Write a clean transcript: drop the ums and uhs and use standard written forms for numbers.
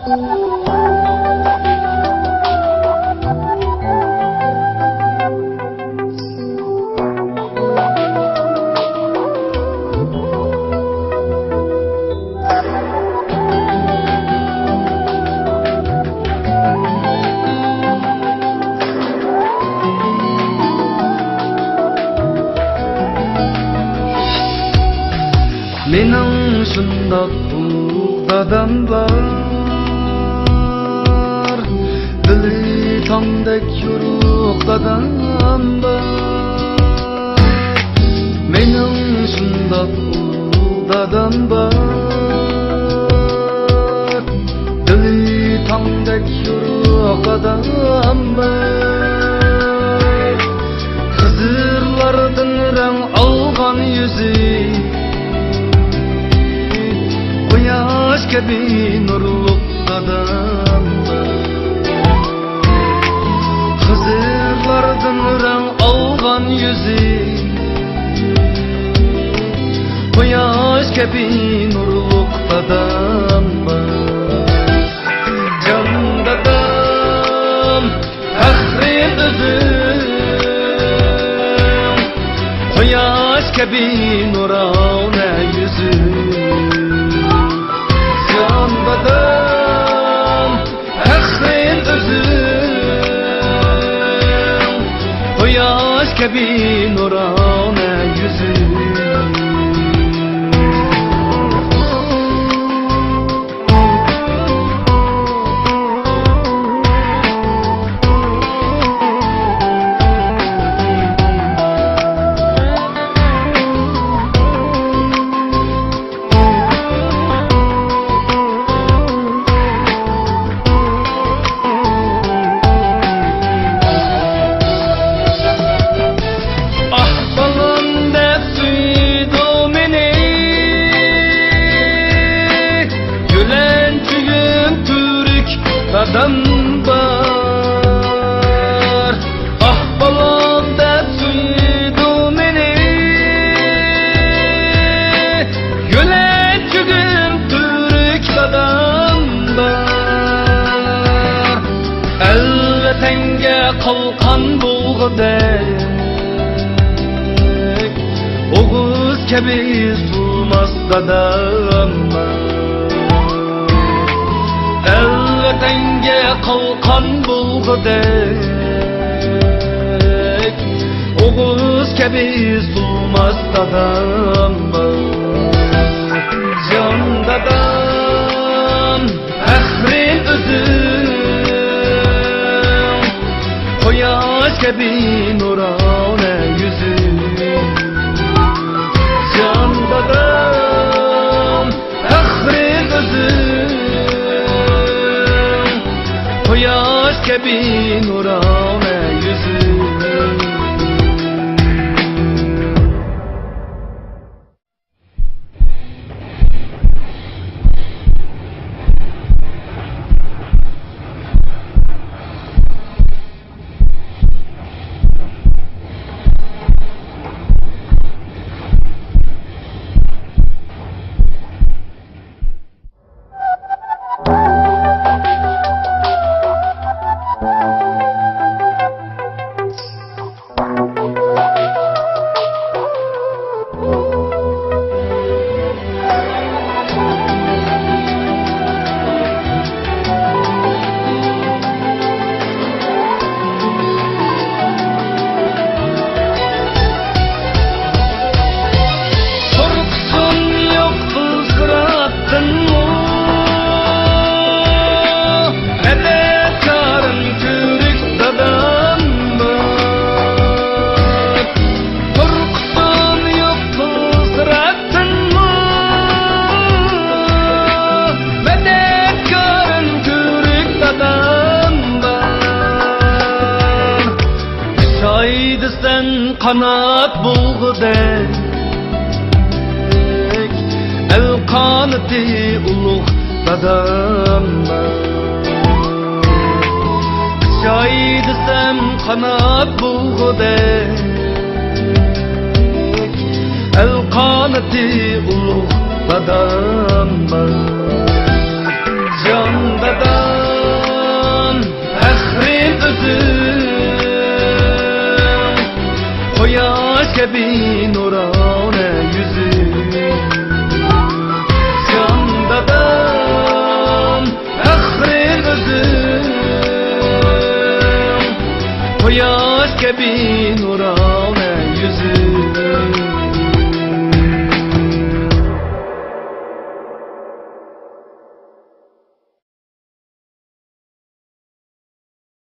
Mening shundoq dadam bor, dili tongdek yo'ruq dadam bor. Mening shundoq dadam bor, dili tongdek yo'ruq dadam bor. Qizlardan rang olgan yuzi Quyosh kabi nurluq dadam Qizlardan rang olgan yuzi Quyosh kabi nurluq dadam Can dadam faxrin o'zim Quyosh kabi nurona yuzim Can dadam faxrin o'zim Quyosh kabi nurona yuzim Dadam var, ah balam deb suydu meni. Yo'lachigim turk dadam var. Elvatanga qalqan bo'lg'idek, o'g'iz kabi sulmas dadam var. Elvatanga qalqan bo'lg'idek, o'g'iz kabi sulmas dadam Can dadam faxrin o'zim Quyosh kabi nurona yuzim Can dadam faxrin o'zim Quyosh kabi nurona yuzim Sen kanat bulgudek El kanati ulug dadam Şaydı sen kanat bulgudek El kanati ulug dadam Can dadam Koyaş gibi nurane yüzün Can dadam fahri gözüm Koyaş gibi nurane